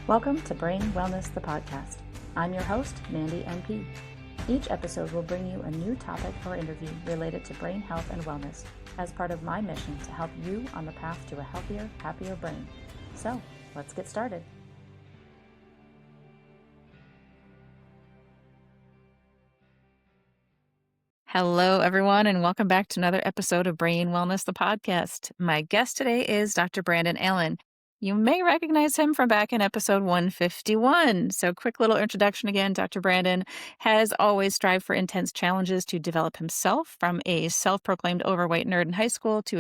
Welcome to Brain Wellness, the podcast. I'm your host, Mandy NP. Each episode will bring you a new topic or interview related to brain health and wellness as part of my mission to help you on the path to a healthier, happier brain. So, let's get started. Hello, everyone, and welcome back to another episode of Brain Wellness, the podcast. My guest today is Dr. Brandon Allen. You may recognize him from back in episode 151. So quick little introduction again. Dr. Brandon has always strived for intense challenges to develop himself, from a self-proclaimed overweight nerd in high school to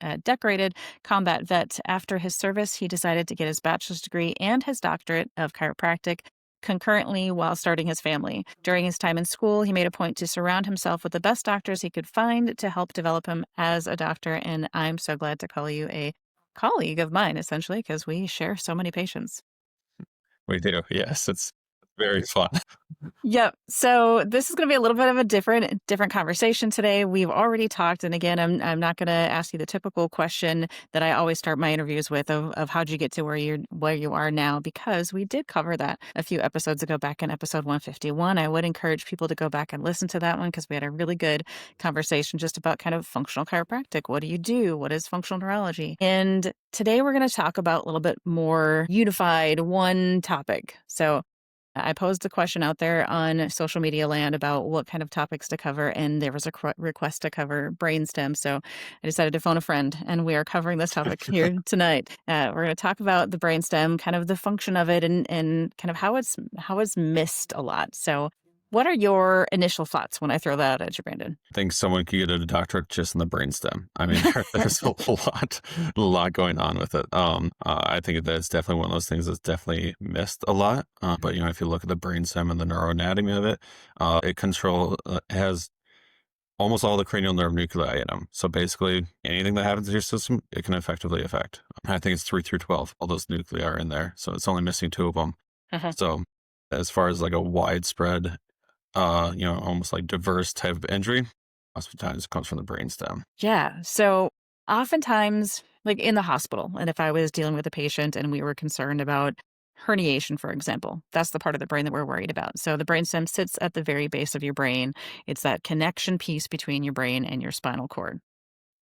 a decorated combat vet. After his service, he decided to get his bachelor's degree and his doctorate of chiropractic concurrently while starting his family. During his time in school, he made a point to surround himself with the best doctors he could find to help develop him as a doctor. And I'm so glad to call you a colleague of mine, essentially, because we share so many patients. We do. Yes, it's very fun. Yep. So this is going to be a little bit of a different conversation today. We've already talked, and again, I'm not going to ask you the typical question that I always start my interviews with of how'd you get to where you are now, because we did cover that a few episodes ago, back in episode 151. I would encourage people to go back and listen to that one because we had a really good conversation just about kind of functional chiropractic. What do you do? What is functional neurology? And today we're going to talk about a little bit more unified one topic. So I posed a question out there on social media land about what kind of topics to cover, and there was a request to cover Brainstem. So I decided to phone a friend, and we are covering this topic here tonight. We're going to talk about the Brainstem, kind of the function of it, and kind of how it's missed a lot. So what are your initial thoughts when I throw that out at you, Brandon? I think someone could get a doctorate just in the brainstem. I mean, there's a lot going on with it. I think that's definitely one of those things that's definitely missed a lot. But if you look at the brainstem and the neuroanatomy of it, it has almost all the cranial nerve nuclei in them. So basically, anything that happens in your system, it can effectively affect. I think it's 3 through 12. All those nuclei are in there, so it's only missing 2 of them. So as far as like a widespread almost like diverse type of injury, oftentimes it comes from the brainstem. Yeah. So oftentimes, like in the hospital, and if I was dealing with a patient and we were concerned about herniation, for example, that's the part of the brain that we're worried about. So the brainstem sits at the very base of your brain. It's that connection piece between your brain and your spinal cord.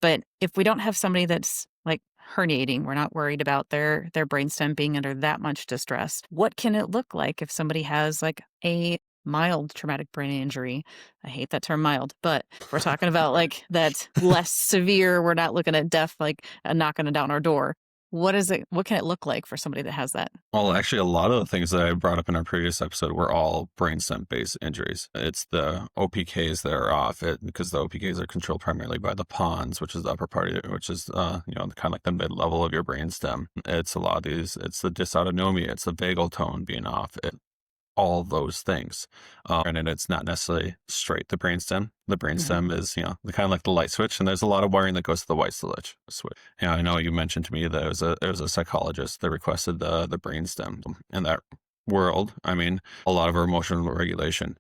But if we don't have somebody that's like herniating, we're not worried about their brainstem being under that much distress. What can it look like if somebody has like a mild traumatic brain injury? I hate that term mild, but we're talking about like that less severe. We're not looking at death, like knocking down our door. What is it? What can it look like for somebody that has that? Well, actually, a lot of the things that I brought up in our previous episode were all brainstem-based injuries. It's the OPKs that are off it, because the OPKs are controlled primarily by the pons, which is the upper part of it, which is kind of like the mid-level of your brainstem. It's a lot of these. It's the dysautonomia. It's the vagal tone being off. All those things. And it's not necessarily straight the brainstem. The brainstem is, kind of like the light switch, and there's a lot of wiring that goes to the white switch. I know you mentioned to me that it was a psychologist that requested the brainstem. In that world, I mean, a lot of our emotional regulation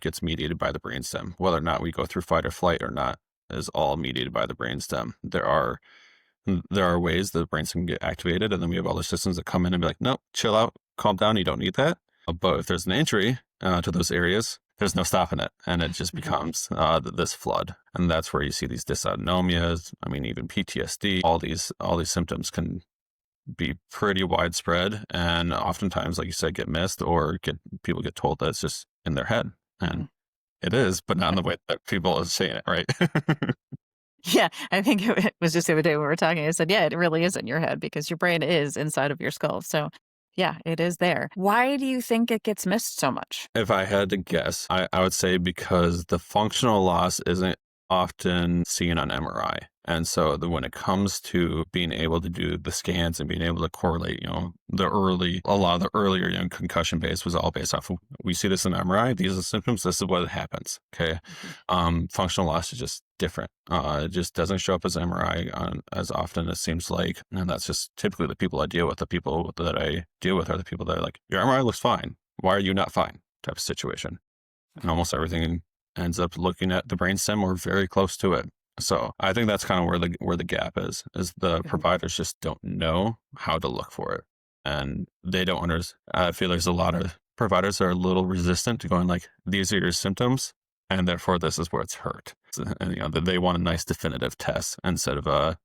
gets mediated by the brainstem. Whether or not we go through fight or flight or not is all mediated by the brainstem. There are ways the brainstem can get activated, and then we have other systems that come in and be like, nope, chill out, calm down, you don't need that. But if there's an injury to those areas, there's no stopping it. And it just becomes this flood. And that's where you see these dysautonomias. I mean, even PTSD, all these symptoms can be pretty widespread. And oftentimes, like you said, get missed, or people get told that it's just in their head. And it is, but not in the way that people are saying it, right? Yeah, I think it was just the other day we were talking. I said, yeah, it really is in your head because your brain is inside of your skull. So yeah, it is there. Why do you think it gets missed so much? If I had to guess, I would say because the functional loss isn't often seen on MRI. And so when it comes to being able to do the scans and being able to correlate, a lot of the earlier concussion base was all based off of, we see this in MRI, these are the symptoms, this is what happens. Okay. Functional loss is just different. It just doesn't show up as MRI as often, it seems like. And that's just typically the people I deal with. The people that I deal with are the people that are like, your MRI looks fine. Why are you not fine? Type of situation. And almost everything ends up looking at the brainstem or very close to it. So I think that's kind of where the gap is the providers just don't know how to look for it. and they don't understand. I feel there's a lot of providers that are a little resistant to going like, these are your symptoms, and therefore this is where it's hurt. And they want a nice definitive test instead of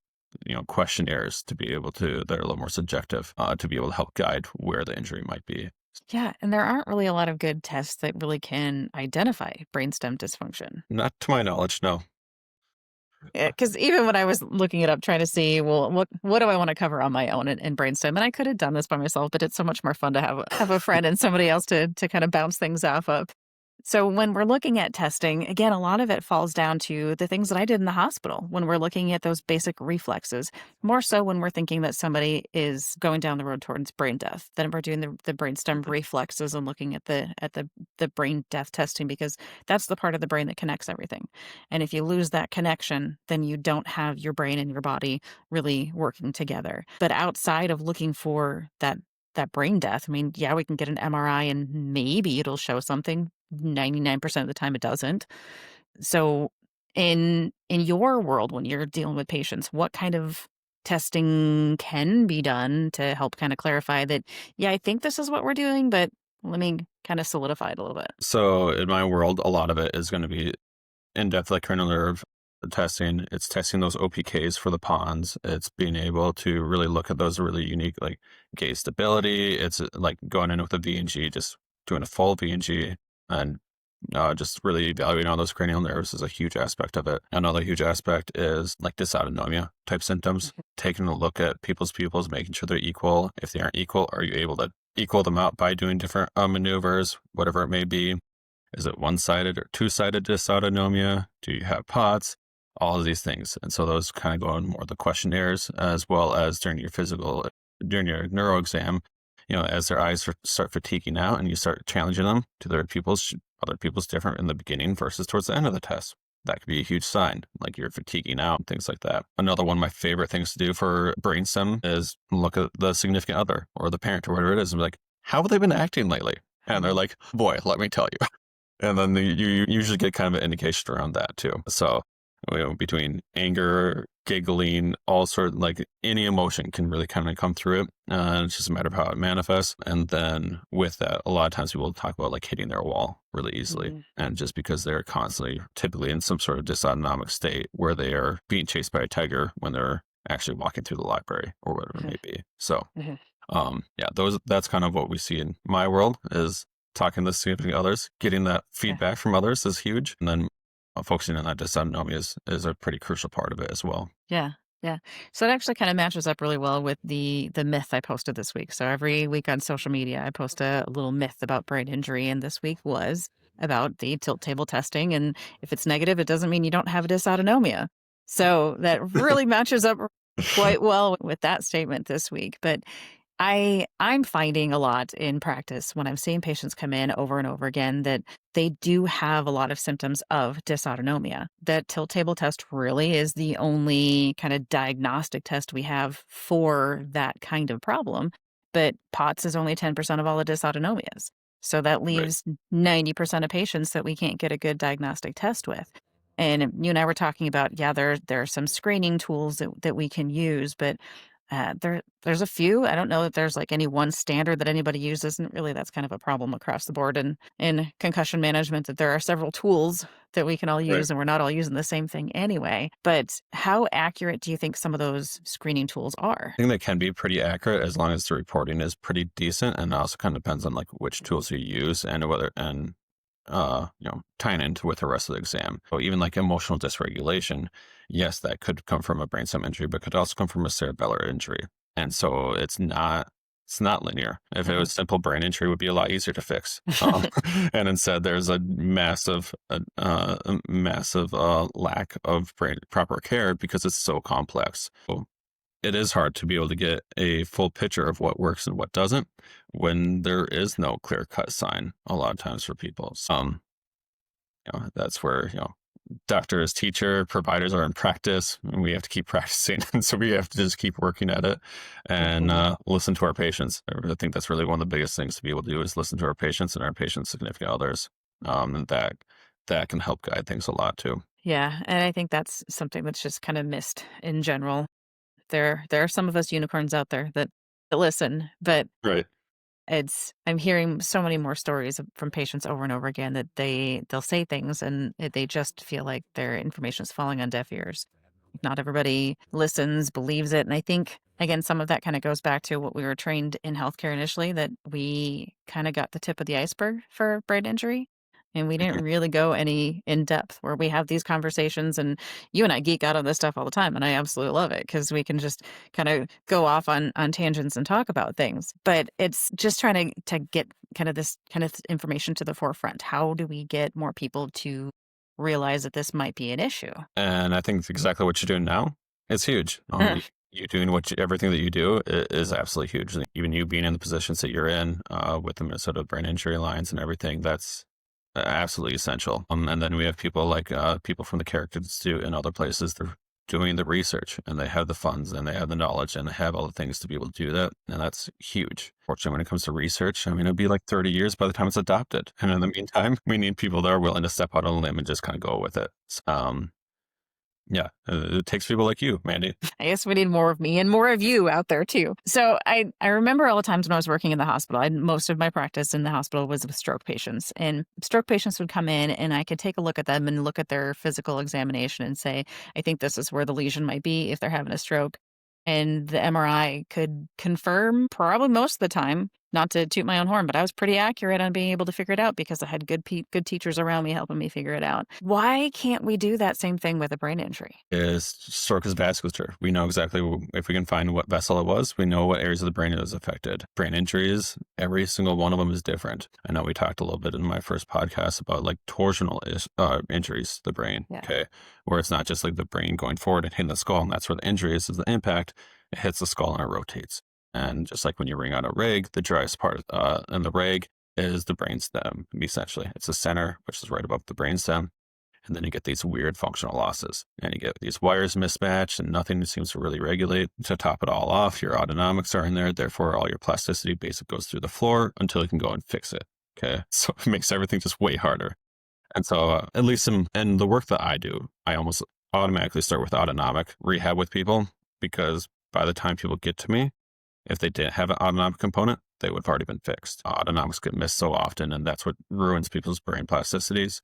questionnaires to be able to that are a little more subjective to be able to help guide where the injury might be. Yeah, and there aren't really a lot of good tests that really can identify brainstem dysfunction. Not to my knowledge, no. Because even when I was looking it up, trying to see, well, what do I want to cover on my own in Brainstem? And I could have done this by myself, but it's so much more fun to have a friend and somebody else to kind of bounce things off of. So when we're looking at testing, again, a lot of it falls down to the things that I did in the hospital when we're looking at those basic reflexes, more so when we're thinking that somebody is going down the road towards brain death. Then we're doing the brainstem reflexes and looking at the brain death testing, because that's the part of the brain that connects everything. And if you lose that connection, then you don't have your brain and your body really working together. But outside of looking for that brain death, I mean, yeah, we can get an MRI and maybe it'll show something. 99% of the time it doesn't. So in your world, when you're dealing with patients, what kind of testing can be done to help kind of clarify that, yeah, I think this is what we're doing, but let me kind of solidify it a little bit. So in my world, a lot of it is going to be in-depth like cranial nerve testing. It's testing those OPKs for the pons. It's being able to really look at those really unique like gaze stability. It's like going in with a VNG, just doing a full VNG and just really evaluating all those cranial nerves is a huge aspect of it. Another huge aspect is like dysautonomia type symptoms, taking a look at people's pupils, making sure they're equal. If they aren't equal, are you able to equal them out by doing different maneuvers, whatever it may be? Is it one-sided or two-sided dysautonomia? Do you have POTS? All of these things. And so those kind of go in more the questionnaires as well as during your neuro exam, as their eyes start fatiguing out and you start challenging them to their pupils, other pupils different in the beginning versus towards the end of the test. That could be a huge sign, like you're fatiguing out and things like that. Another one of my favorite things to do for brainstem is look at the significant other or the parent or whatever it is and be like, how have they been acting lately? And they're like, boy, let me tell you. And then you usually get kind of an indication around that too. So between anger, giggling, all sort of like any emotion can really kind of come through it. It's just a matter of how it manifests. And then with that, a lot of times people talk about like hitting their wall really easily. Mhm. And just because they're constantly typically in some sort of dysautonomic state where they are being chased by a tiger when they're actually walking through the library or whatever it may be. So, Mhm. that's kind of what we see in my world is talking to significant others, getting that feedback from others is huge. And then focusing on that dysautonomia is a pretty crucial part of it as well. Yeah. Yeah. So it actually kind of matches up really well with the myth I posted this week. So every week on social media, I post a little myth about brain injury, and this week was about the tilt table testing. And if it's negative, it doesn't mean you don't have a dysautonomia. So that really matches up quite well with that statement this week. But I'm finding a lot in practice when I'm seeing patients come in over and over again that they do have a lot of symptoms of dysautonomia. That tilt table test really is the only kind of diagnostic test we have for that kind of problem. But POTS is only 10% of all the dysautonomias. So that Right. leaves 90% of patients that we can't get a good diagnostic test with. And you and I were talking about, yeah, there are some screening tools that we can use, but there's a few. I don't know that there's like any one standard that anybody uses, and really that's kind of a problem across the board in concussion management, that there are several tools that we can all Right. use and we're not all using the same thing anyway. But how accurate do you think some of those screening tools are? I think they can be pretty accurate as long as the reporting is pretty decent. And it also kind of depends on like which tools you use and tying into with the rest of the exam. So even like emotional dysregulation, yes, that could come from a brainstem injury, but could also come from a cerebellar injury. And so it's not linear. If it Mhm. was simple brain injury, it would be a lot easier to fix. And instead, there's a massive lack of proper care because it's so complex. So it is hard to be able to get a full picture of what works and what doesn't when there is no clear cut sign a lot of times for people. That's where, doctors, teacher, providers are in practice and we have to keep practicing. And so we have to just keep working at it and Mhm. listen to our patients. I think that's really one of the biggest things to be able to do is listen to our patients and our patients' significant others. And that can help guide things a lot too. Yeah, and I think that's something that's just kind of missed in general. There are some of us unicorns out there that listen, but Right. I'm hearing so many more stories from patients over and over again that they'll say things and they just feel like their information is falling on deaf ears. Not everybody listens, believes it. And I think, again, some of that kind of goes back to what we were trained in healthcare initially, that we kind of got the tip of the iceberg for brain injury. And we didn't Mhm. really go any in depth where we have these conversations. And you and I geek out on this stuff all the time. And I absolutely love it because we can just kind of go off on tangents and talk about things. But it's just trying to get this kind of information to the forefront. How do we get more people to realize that this might be an issue? And I think it's exactly what you're doing now. It's huge. You doing everything that you do is absolutely huge. Like, even you being in the positions that you're in with the Minnesota Brain Injury Alliance and everything, that's absolutely essential. And then we have people like people from the Character Institute and other places. They're doing the research and they have the funds and they have the knowledge and they have all the things to be able to do that. And that's huge. Fortunately, when it comes to research, I mean, it'll be like 30 years by the time it's adopted. And in the meantime, we need people that are willing to step out on a limb and just kind of go with it. Yeah, it takes people like you, Mandy. I guess we need more of me and more of you out there too. So I remember all the times when I was working in the hospital. Most of my practice in the hospital was with stroke patients, and stroke patients would come in, and I could take a look at them and look at their physical examination and say, I think this is where the lesion might be if they're having a stroke. And the MRI could confirm probably most of the time. Not to toot my own horn, but I was pretty accurate on being able to figure it out because I had good teachers around me helping me figure it out. Why can't we do that same thing with a brain injury? Is stroke is vasculature. We know exactly if we can find what vessel it was, we know what areas of the brain it was affected. Brain injuries, every single one of them is different. I know we talked a little bit in my first podcast about like torsional injuries to the brain, Yeah. okay, where it's not just like the brain going forward and hitting the skull, and that's where the injury is the impact. It hits the skull and it rotates. And just like when you wring out a rag, the driest part in the rag is the brainstem, essentially. It's the center, which is right above the brainstem. And then you get these weird functional losses. And you get these wires mismatched and nothing seems to really regulate. To top it all off, your autonomics are in there. Therefore, all your plasticity basic goes through the floor until you can go and fix it. Okay. So it makes everything just way harder. And so, at least in the work that I do, I almost automatically start with autonomic rehab with people because by the time people get to me, if they didn't have an autonomic component, they would have already been fixed. Autonomics get missed so often, and that's what ruins people's brain plasticities.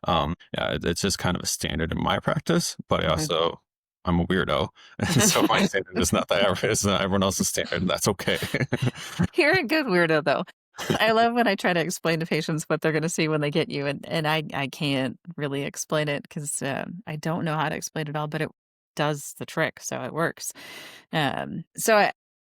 Yeah, it's just kind of a standard in my practice, but I'm a weirdo. And so my standard is not it's not everyone else's standard, and that's okay. You're a good weirdo, though. I love when I try to explain to patients what they're going to see when they get you, and I can't really explain it because I don't know how to explain it all, but it does the trick, so it works.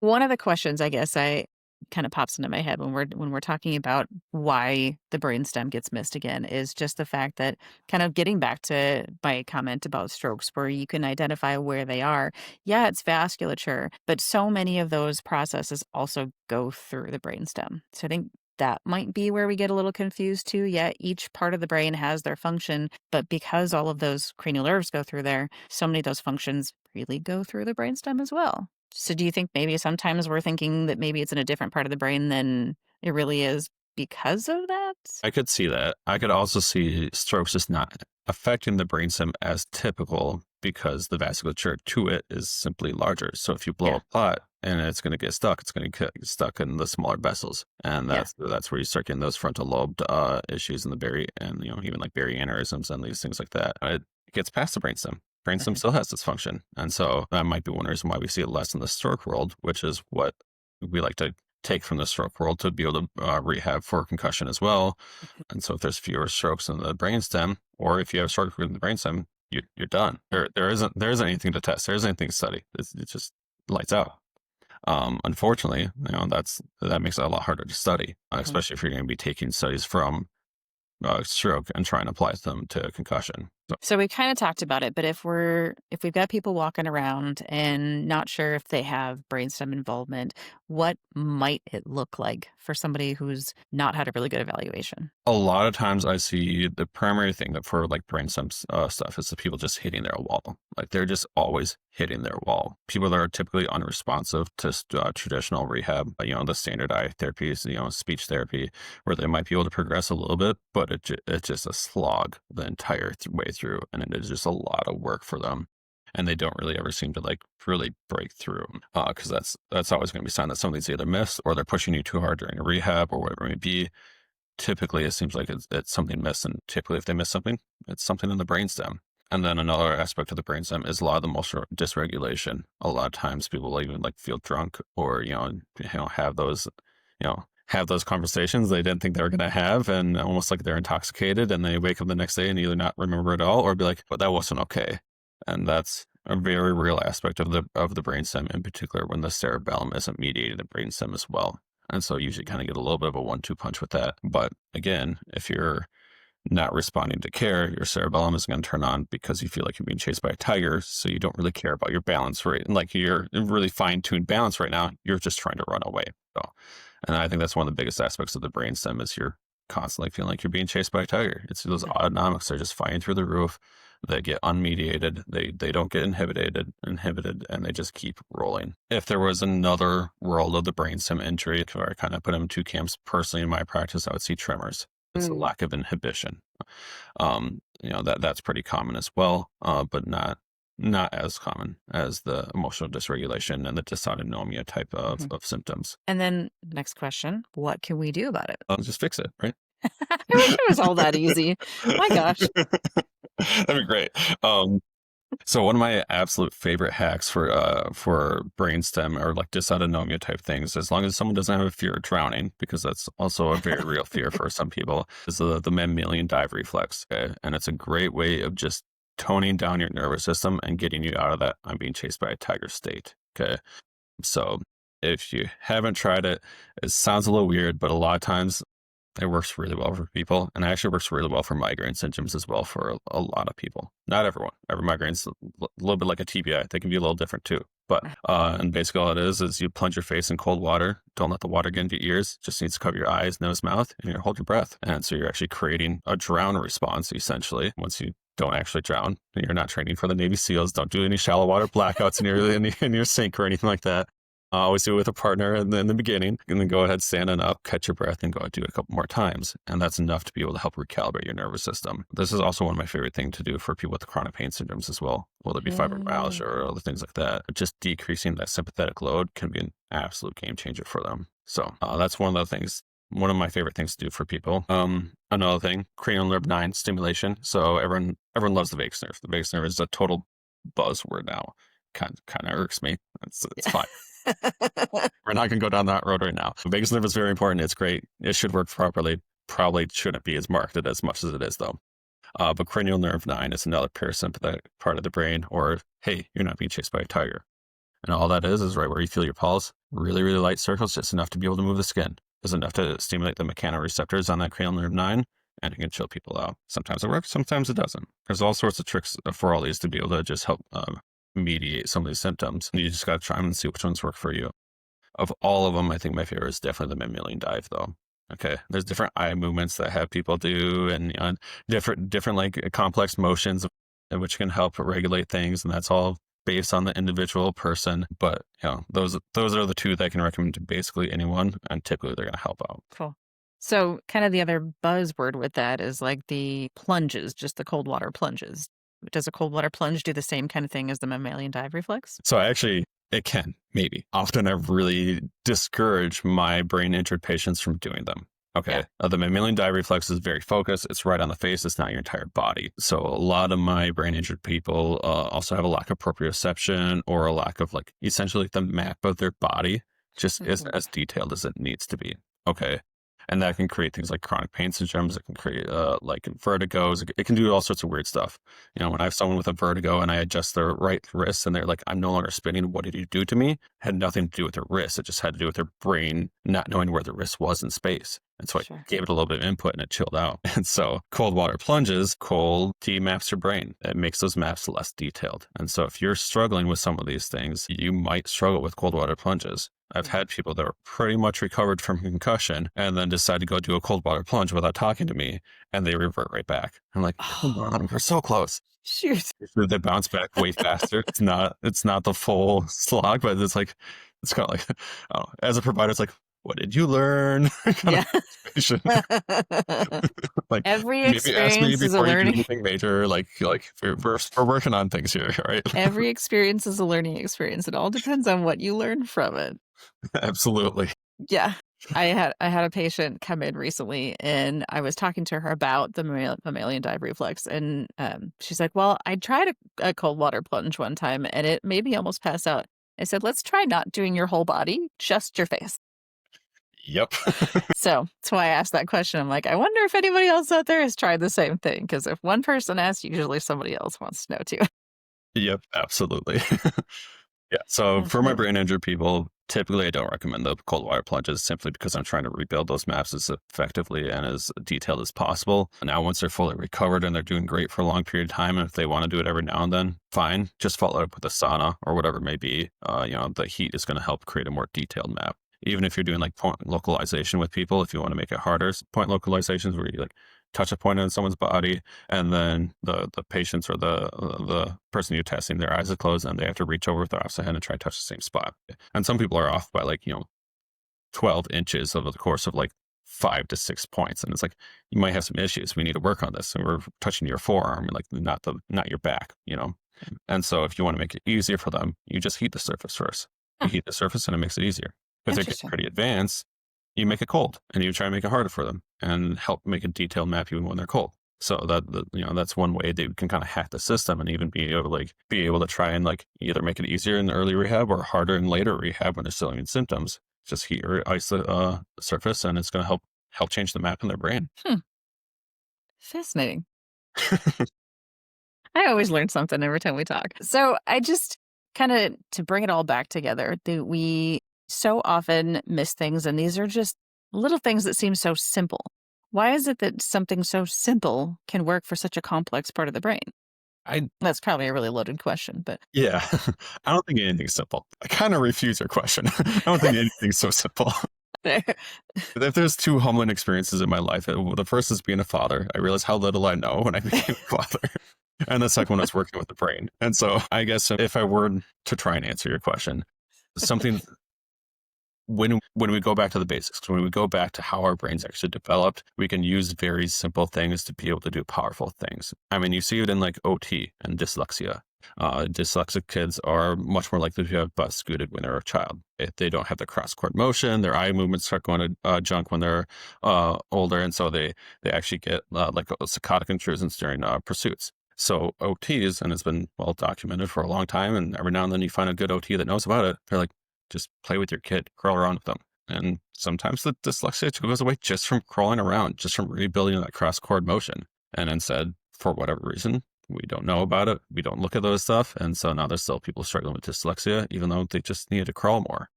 One of the questions I guess I kind of pops into my head when we're talking about why the brainstem gets missed again is just the fact that, kind of getting back to my comment about strokes where you can identify where they are. Yeah, it's vasculature, but so many of those processes also go through the brainstem. So I think that might be where we get a little confused too. Yeah, each part of the brain has their function, but because all of those cranial nerves go through there, so many of those functions really go through the brainstem as well. So do you think maybe sometimes we're thinking that maybe it's in a different part of the brain than it really is because of that? I could see that. I could also see strokes just not affecting the brainstem as typical because the vasculature to it is simply larger. So if you blow Yeah. a clot and it's going to get stuck, it's going to get stuck in the smaller vessels, and Yeah. that's where you start getting those frontal lobe issues in the berry, and even like berry aneurysms and these things like that. It gets past the brainstem. Brainstem Mhm. still has its function, and so that might be one reason why we see it less in the stroke world, which is what we like to take from the stroke world to be able to rehab for concussion as well. And so if there's fewer strokes in the brainstem, or if you have a stroke in the brainstem, you're done. There isn't anything to test. There isn't anything to study. It's just lights out. Unfortunately, that makes it a lot harder to study, Mhm. especially if you're going to be taking studies from stroke and trying to apply them to concussion. So So we kind of talked about it, but if we've got people walking around and not sure if they have brainstem involvement, what might it look like for somebody who's not had a really good evaluation? a lot of times I see the primary thing that for like brainstem stuff is the people just hitting their wall. Like they're just always hitting their wall. People that are typically unresponsive to traditional rehab, the standard eye therapies, speech therapy, where they might be able to progress a little bit, but it's just a slog the entire way through. And it is just a lot of work for them. and they don't really ever seem to like really break through. Because that's always going to be a sign that something's either missed or they're pushing you too hard during a rehab or whatever it may be. Typically, it seems like it's something missed, and typically, if they miss something, it's something in the brainstem. And then another aspect of the brainstem is a lot of the emotional dysregulation. A lot of times, people will even like feel drunk or have those have those conversations they didn't think they were going to have, and almost like they're intoxicated, and they wake up the next day and either not remember it all or be like, "But that wasn't okay." And that's a very real aspect of the brainstem, in particular when the cerebellum isn't mediating the brainstem as well. And so you usually kind of get a little bit of a 1-2 punch with that. But again, if you're not responding to care, your cerebellum is going to turn on because you feel like you're being chased by a tiger. So you don't really care about your balance rate. And like you're really fine-tuned balance right now. You're just trying to run away. So, and I think that's one of the biggest aspects of the brainstem is you're constantly feeling like you're being chased by a tiger. It's those autonomics are just flying through the roof. They get unmediated. They don't get inhibited, and they just keep rolling. If there was another world of the brainstem injury, where I kind of put them in two camps, personally in my practice, I would see tremors. It's a lack of inhibition. That's pretty common as well, but not as common as the emotional dysregulation and the dysautonomia type of symptoms. And then next question, what can we do about it? Just fix it, right? I wish it was all that easy. My gosh. That'd be great. So one of my absolute favorite hacks for brainstem or like dysautonomia type things, as long as someone doesn't have a fear of drowning, because that's also a very real fear for some people, is the mammalian dive reflex. Okay? And it's a great way of just toning down your nervous system and getting you out of that I'm being chased by a tiger state. Okay. So if you haven't tried it, it sounds a little weird, but a lot of times it works really well for people, and it actually works really well for migraine symptoms as well for a lot of people. Not everyone. Every migraine's a little bit like a TBI. They can be a little different too. But and basically all it is you plunge your face in cold water. Don't let the water get into your ears. Just needs to cover your eyes, nose, mouth, and you hold your breath. And so you're actually creating a drown response essentially. Once you don't actually drown, you're not training for the Navy SEALs. Don't do any shallow water blackouts in your sink or anything like that. Always do it with a partner in the beginning, and then go ahead, standing up, catch your breath, and go and do it a couple more times. And that's enough to be able to help recalibrate your nervous system. This is also one of my favorite things to do for people with chronic pain syndromes as well, whether it be fibromyalgia or other things like that. Just decreasing that sympathetic load can be an absolute game changer for them. So that's one of the things. One of my favorite things to do for people. Another thing, cranial nerve 9 stimulation. So everyone loves the vagus nerve. The vagus nerve is a total buzzword now. Kind of irks me. It's fine. We're not going to go down that road right now. The vagus nerve is very important. It's great. It should work properly. Probably shouldn't be as marketed as much as it is, though. But cranial nerve 9 is another parasympathetic part of the brain, or, hey, you're not being chased by a tiger. And all that is right where you feel your pulse. Really, really light circles, just enough to be able to move the skin. It's enough to stimulate the mechanoreceptors on that cranial nerve 9, and it can chill people out. Sometimes it works, sometimes it doesn't. There's all sorts of tricks for all these to be able to just help mediate some of these symptoms. You just got to try them and see which ones work for you. Of all of them, I think my favorite is definitely the mammalian dive, though. Okay, there's different eye movements that have people do, and different like complex motions, which can help regulate things, and that's all based on the individual person. But those are the two that I can recommend to basically anyone, and typically they're going to help out. Cool. So kind of the other buzzword with that is like the plunges, just the cold water plunges. Does a cold water plunge do the same kind of thing as the mammalian dive reflex? So actually, it can, maybe. Often I've really discouraged my brain injured patients from doing them. Okay. Yeah. The mammalian dive reflex is very focused. It's right on the face. It's not your entire body. So a lot of my brain injured people also have a lack of proprioception, or a lack of like essentially the map of their body just isn't as detailed as it needs to be. Okay. And that can create things like chronic pain syndromes. It can create like vertigos. It can do all sorts of weird stuff. When I have someone with a vertigo and I adjust their right wrist and they're like, I'm no longer spinning. What did you do to me? It had nothing to do with their wrist. It just had to do with their brain not knowing where the wrist was in space. And so I gave it a little bit of input and it chilled out. And so cold water plunges, cold demaps your brain. It makes those maps less detailed. And so if you're struggling with some of these things, you might struggle with cold water plunges. I've had people that are pretty much recovered from concussion and then decide to go do a cold water plunge without talking to me, and they revert right back. I'm like, come on, we're so close. Shoot. They bounce back way faster. It's not the full slog, but it's kind of like, as a provider, it's like, what did you learn? Kind Yeah. of situation. Like, Every maybe ask me experience is a before you do learning anything major. Like we're working on things here, right? every experience is a learning experience. It all depends on what you learn from it. Absolutely. Yeah. I had a patient come in recently, and I was talking to her about the mammalian dive reflex, and, she's like, "Well, I tried a cold water plunge one time, and it made me almost pass out." I said, "Let's try not doing your whole body, just your face." Yep. So, that's why I asked that question. I'm like, "I wonder if anybody else out there has tried the same thing, because if one person asks, usually somebody else wants to know too." Yep. Absolutely. Yeah. So That's for my funny. brain injured people, typically I don't recommend the cold water plunges simply because I'm trying to rebuild those maps as effectively and as detailed as possible. Now, once they're fully recovered and they're doing great for a long period of time, and if they want to do it every now and then, fine. Just follow it up with a sauna or whatever it may be. The heat is going to help create a more detailed map. Even if you're doing like point localization with people, if you want to make it harder, point localizations where you like touch a point on someone's body and then the patients or the person you're testing, their eyes are closed and they have to reach over with their opposite hand and try to touch the same spot. And some people are off by 12 inches over the course of like 5 to 6 points. And it's like, you might have some issues. We need to work on this. And we're touching your forearm and like not your back. And so if you want to make it easier for them, you just heat the surface first. You Huh, heat the surface and it makes it easier. If they're getting interesting. pretty advanced, you make it cold and you try and make it harder for them and help make a detailed map even when they're cold. So that's one way they can kind of hack the system and even be able to try and like either make it easier in early rehab or harder in later rehab when they're still having symptoms. Just heat or ice the surface, and it's going to help change the map in their brain. Hmm, fascinating. I always learn something every time we talk. So I just kind of to bring it all back together, that we so often miss things, and these are just little things that seem so simple. Why is it that something so simple can work for such a complex part of the brain? I That's probably a really loaded question, but Yeah, I don't think anything's simple. I kind of refuse your question. I don't think anything's so simple. there. If there's two humbling experiences in my life, the first is being a father. I realized how little I know when I became a father. And the second one was working with the brain. And so I guess if I were to try and answer your question, something when we go back to the basics, when we go back to how our brains actually developed, we can use very simple things to be able to do powerful things. I mean, you see it in like OT and dyslexia. Dyslexic kids are much more likely to have butts scooted when they're a child. If they don't have the cross court motion, their eye movements start going to junk when they're older, and so they actually get like saccadic intrusions during pursuits. So OTs, and it's been well documented for a long time, and every now and then you find a good OT that knows about it. They're like, just play with your kid, crawl around with them. And sometimes the dyslexia goes away just from crawling around, just from rebuilding that cross cord motion. And instead, for whatever reason, we don't know about it. We don't look at those stuff. And so now there's still people struggling with dyslexia, even though they just needed to crawl more.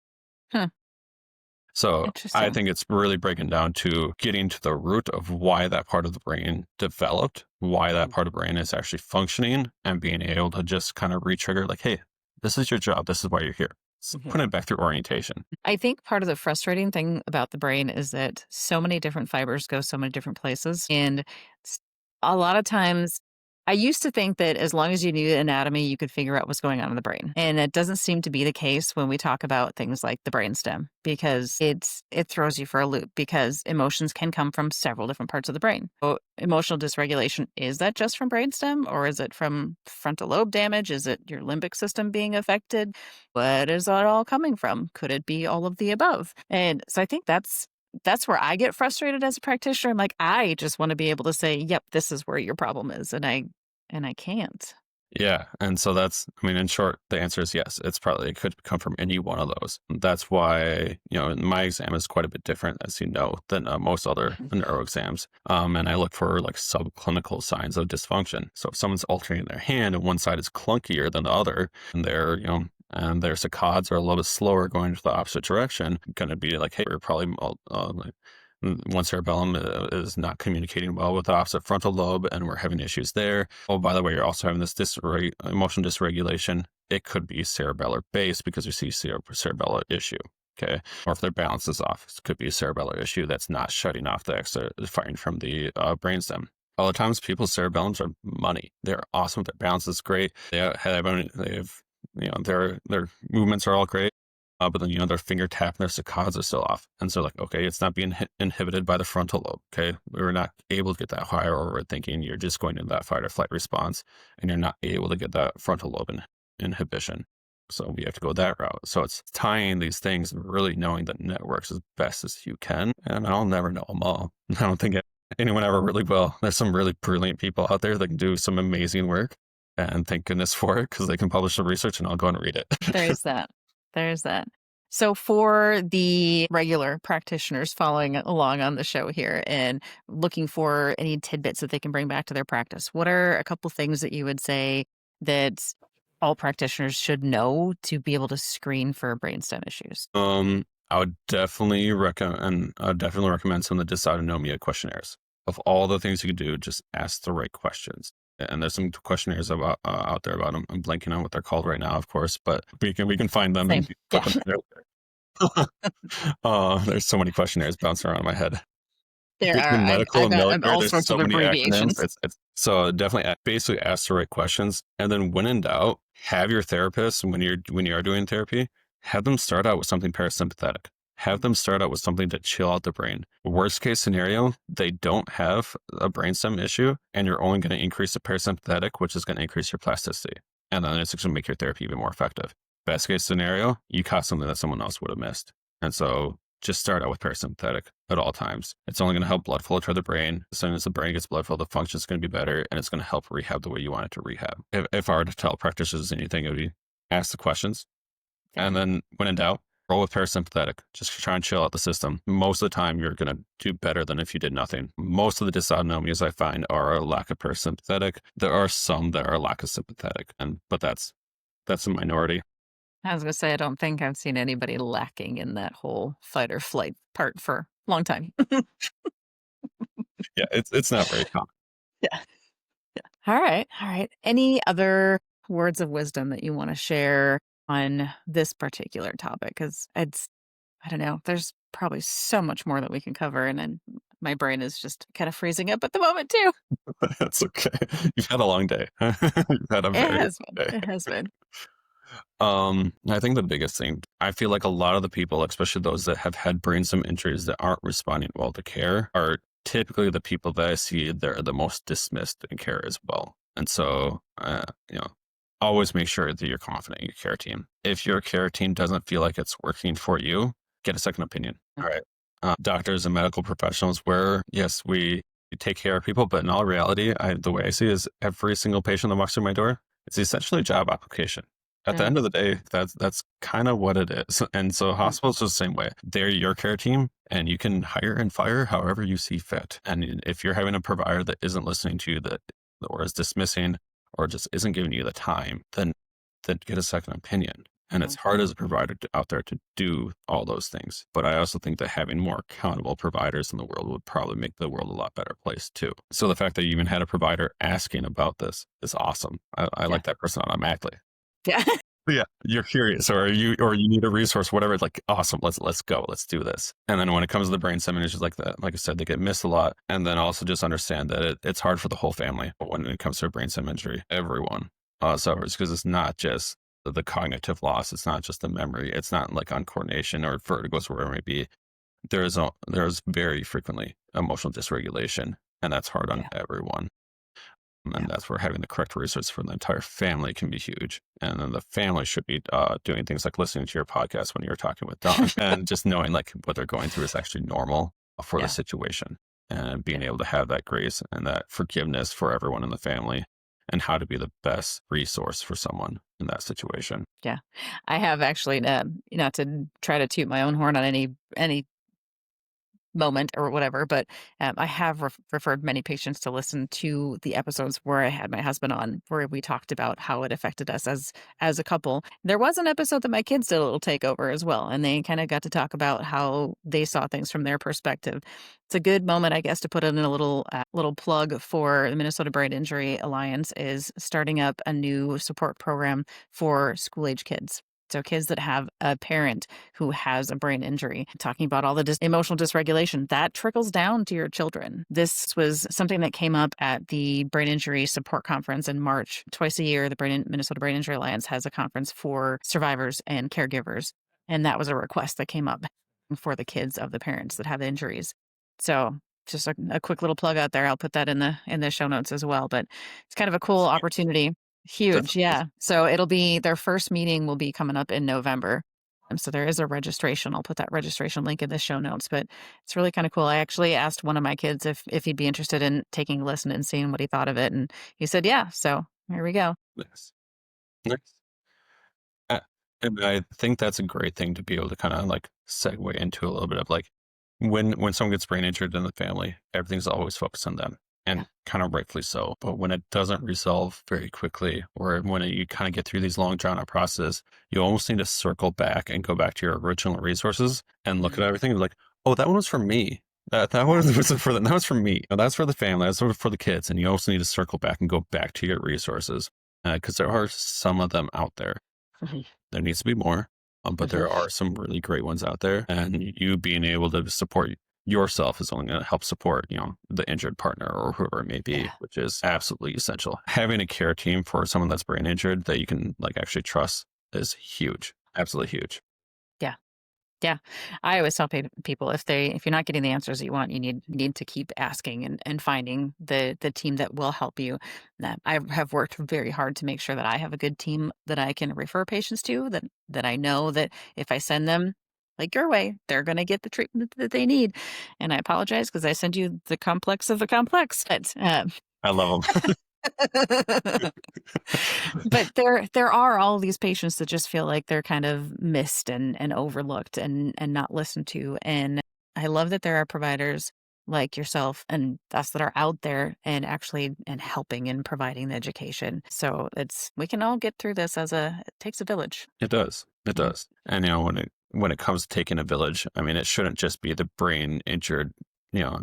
Huh, So I interesting. think it's really breaking down to getting to the root of why that part of the brain developed, why that part of the brain is actually functioning, and being able to just kind of re-trigger like, hey, this is your job. This is why you're here. Mhm. Putting it back through orientation. I think part of the frustrating thing about the brain is that so many different fibers go so many different places. And s- a lot of times, I used to think that as long as you knew anatomy, you could figure out what's going on in the brain. And it doesn't seem to be the case when we talk about things like the brainstem, because it throws you for a loop, because emotions can come from several different parts of the brain. So emotional dysregulation, is that just from brainstem, or is it from frontal lobe damage? Is it your limbic system being affected? What is that all coming from? Could it be all of the above? And so I think that's where I get frustrated as a practitioner. I'm like, I just want to be able to say, "Yep, this is where your problem is," and I can't. Yeah. And so I mean, in short, the answer is yes. It could come from any one of those. That's why, my exam is quite a bit different, as you know, than most other Mhm. neuro exams. And I look for like subclinical signs of dysfunction. So if someone's alternating their hand and one side is clunkier than the other, and their saccades are a little bit slower going to the opposite direction, going to be like, hey, we're probably one cerebellum is not communicating well with the opposite frontal lobe, and we're having issues there. Oh, by the way, you're also having this emotional dysregulation. It could be cerebellar based because you see cerebellar issue. Okay. Or if their balance is off, it could be a cerebellar issue that's not shutting off the extra firing from the brainstem. A lot of times people's cerebellums are money. They're awesome. Their balance is great. They have their movements are all great. But then, their finger tap and their saccades are still off. And so like, okay, it's not being inhibited by the frontal lobe. Okay. We were not able to get that higher or thinking you're just going into that fight or flight response and you're not able to get that frontal lobe inhibition. So we have to go that route. So it's tying these things and really knowing the networks as best as you can. And I'll never know them all. I don't think anyone ever really will. There's some really brilliant people out there that can do some amazing work. And thank goodness for it because they can publish the research and I'll go and read it. There's that. There's that. So for the regular practitioners following along on the show here and looking for any tidbits that they can bring back to their practice, what are a couple things that you would say that all practitioners should know to be able to screen for brainstem issues? I would definitely recommend some of the dysautonomia questionnaires. Of all the things you can do, just ask the right questions. And there's some questionnaires about out there about them. I'm blanking on what they're called right now, of course, but we can find them Same. and put them there. There's so many questionnaires bouncing around in my head. There are. Between medical I've and got military, all there's sorts so of many acronyms. abbreviations. So definitely basically ask the right questions, and then when in doubt, have your therapist when you are doing therapy, have them start out with something parasympathetic. Have them start out with something to chill out the brain. Worst case scenario, they don't have a brainstem issue, and you're only going to increase the parasympathetic, which is going to increase your plasticity, and then it's going to make your therapy even more effective. Best case scenario, you caught something that someone else would have missed, and so just start out with parasympathetic at all times. It's only going to help blood flow to the brain. As soon as the brain gets blood flow, the function is going to be better, and it's going to help rehab the way you want it to rehab. If I were to tell practitioners anything, it would be ask the questions, and then when in doubt, roll with parasympathetic. Just try and chill out the system. Most of the time, you're going to do better than if you did nothing. Most of the dysautonomias I find are a lack of parasympathetic. There are some that are a lack of sympathetic, but that's a minority. I was going to say, I don't think I've seen anybody lacking in that whole fight or flight part for a long time. Yeah, it's not very common. Yeah. Yeah. All right. All right. Any other words of wisdom that you want to share on this particular topic? Because I don't know, there's probably so much more that we can cover. And then my brain is just kind of freezing up at the moment, too. That's okay. You've had a long day. You've had a It very has long been. day. It has been. I think the biggest thing, I feel like a lot of the people, especially those that have had brainstem injuries that aren't responding well to care, are typically the people that I see that are the most dismissed in care as well. And so, always make sure that you're confident in your care team. If your care team doesn't feel like it's working for you, get a second opinion. All right. Doctors and medical professionals, where yes, we take care of people, but in all reality, the way I see it is every single patient that walks through my door, it's essentially a job application. At the end of the day, that's kind of what it is. And so hospitals are the same way. They're your care team and you can hire and fire however you see fit. And if you're having a provider that isn't listening to you or is dismissing or just isn't giving you the time, then get a second opinion. And it's hard as a provider out there to do all those things. But I also think that having more accountable providers in the world would probably make the world a lot better place too. So the fact that you even had a provider asking about this is awesome. I like that person automatically. Yeah. Yeah, you're curious or you need a resource, whatever. It's like, awesome, let's go, let's do this. And then when it comes to the brainstem issues like that, like I said, they get missed a lot. And then also just understand that it's hard for the whole family. But when it comes to a brainstem injury, everyone suffers because it's not just the cognitive loss. It's not just the memory. It's not like on coordination or vertigos, whatever it may be. There's very frequently emotional dysregulation, and that's hard on everyone. And that's where having the correct resources for the entire family can be huge. And then the family should be doing things like listening to your podcast when you're talking with Don and just knowing like what they're going through is actually normal for the situation and being able to have that grace and that forgiveness for everyone in the family and how to be the best resource for someone in that situation. Yeah. I have actually, not to try to toot my own horn on any moment or whatever, but I have referred many patients to listen to the episodes where I had my husband on, where we talked about how it affected us as a couple. There was an episode that my kids did a little takeover as well, and they kind of got to talk about how they saw things from their perspective. It's a good moment, I guess, to put in a little plug for the Minnesota Brain Injury Alliance is starting up a new support program for school age kids. So kids that have a parent who has a brain injury, talking about all the emotional dysregulation, that trickles down to your children. This was something that came up at the Brain Injury Support Conference in March. Twice a year, the Minnesota Brain Injury Alliance has a conference for survivors and caregivers. And that was a request that came up for the kids of the parents that have injuries. So just a quick little plug out there. I'll put that in the show notes as well. But it's kind of a cool opportunity. Huge, Definitely. yeah. So it'll be their first meeting will be coming up in November. So there is a registration. I'll put that registration link in the show notes. But it's really kind of cool. I actually asked one of my kids if he'd be interested in taking a listen and seeing what he thought of it, and he said yeah. So here we go. Nice. Nice. Uh, and I think that's a great thing to be able to kind of like segue into a little bit of like when someone gets brain injured in the family, everything's always focused on them, Yeah. and kind of rightfully so. But when it doesn't resolve very quickly, or when you kind of get through these long drawn out processes, you almost need to circle back and go back to your original resources and look Mhm. at everything and be like, oh, that one was for me. That one wasn't for them. That was for me. No, that's for the family. That's for the kids. And you also need to circle back and go back to your resources because there are some of them out there. Mhm. There needs to be more, but Mhm. there are some really great ones out there, and you being able to support yourself is only going to help support, the injured partner or whoever it may be, Yeah. which is absolutely essential. Having a care team for someone that's brain injured that you can like actually trust is huge, absolutely huge. Yeah. Yeah. I always tell people if you're not getting the answers that you want, you need to keep asking and finding the team that will help you. That I have worked very hard to make sure that I have a good team that I can refer patients to, that I know that if I send them like your way, they're going to get the treatment that they need. And I apologize because I send you the complex of the complex. But I love them. but there are all these patients that just feel like they're kind of missed and overlooked and not listened to. And I love that there are providers like yourself and us that are out there and actually and helping and providing the education. So we can all get through this it takes a village. It does. It Mhm. does. And when it comes to taking a village, I mean, it shouldn't just be the brain injured, you know,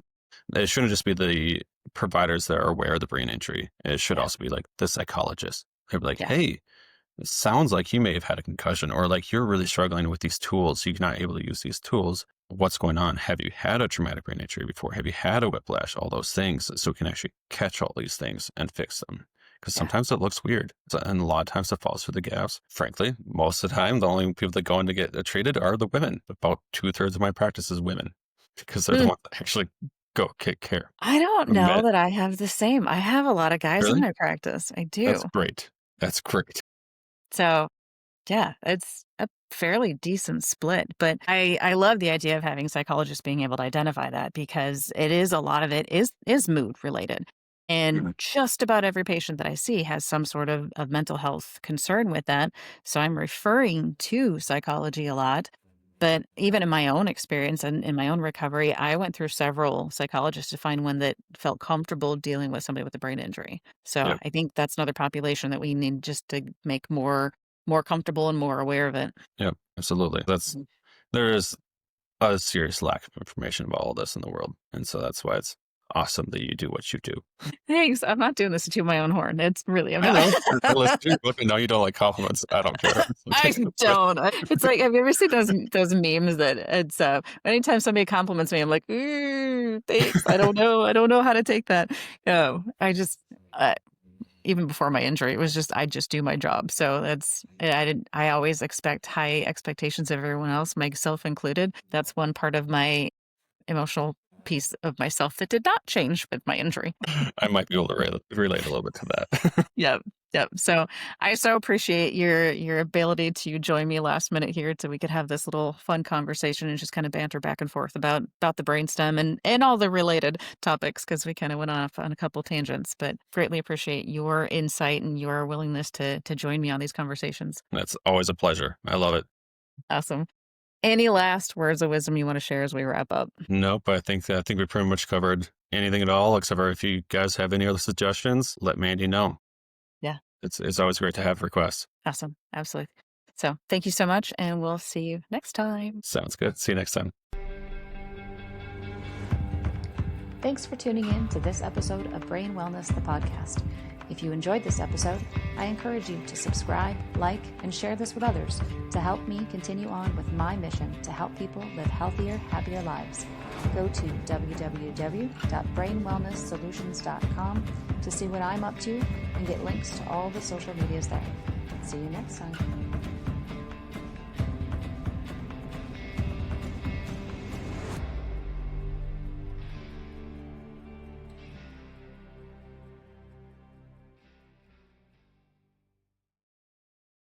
it shouldn't just be the providers that are aware of the brain injury. It should Yeah. also be like the psychologist. They'd be like, Yeah. hey, it sounds like you may have had a concussion, or like you're really struggling with these tools. You're not able to use these tools. What's going on? Have you had a traumatic brain injury before? Have you had a whiplash? All those things. So we can actually catch all these things and fix them. Because Yeah. sometimes it looks weird. And a lot of times it falls through the gaps. Frankly, most of the time, the only people that go in to get treated are the women. About 2/3 of my practice is women because they're the Mm. ones that actually go get care. I don't The know men, that I have the same. I have a lot of guys in really? my practice. I That's do. great. That's great. So yeah, it's a fairly decent split, but I love the idea of having psychologists being able to identify that because a lot of it is mood related. And Mhm. just about every patient that I see has some sort of mental health concern with that. So I'm referring to psychology a lot. But even in my own experience and in my own recovery, I went through several psychologists to find one that felt comfortable dealing with somebody with a brain injury. So Yep. I think that's another population that we need just to make more comfortable and more aware of it. Yep. Absolutely. Mhm. There is a serious lack of information about all this in the world. And so that's why it's awesome that you do what you do. Thanks. I'm not doing this to toot my own horn. It's really I about know. Listen, look, I know you don't like compliments. I don't care. So I take it away. don't. It's like, have you ever seen those memes that it's anytime somebody compliments me, I'm like, "Ooh, thanks. I don't know how to take that." No, uh, even before my injury, it was just I just do my job. So I always expect high expectations of everyone else, myself included. That's one part of my emotional piece of myself that did not change with my injury. I might be able to relate a little bit to that. Yep. Yep. So I so appreciate your ability to join me last minute here so we could have this little fun conversation and just kind of banter back and forth about the brainstem and all the related topics because we kind of went off on a couple tangents, but greatly appreciate your insight and your willingness to join me on these conversations. That's always a pleasure. I love it. Awesome. Any last words of wisdom you want to share as we wrap up? Nope. I think we pretty much covered anything at all, except for if you guys have any other suggestions, let Mandy know. Yeah. It's always great to have requests. Awesome. Absolutely. So thank you so much, and we'll see you next time. Sounds good. See you next time. Thanks for tuning in to this episode of Brain Wellness, the podcast. If you enjoyed this episode, I encourage you to subscribe, like, and share this with others to help me continue on with my mission to help people live healthier, happier lives. Go to www.brainwellnesssolutions.com to see what I'm up to and get links to all the social medias there. See you next time.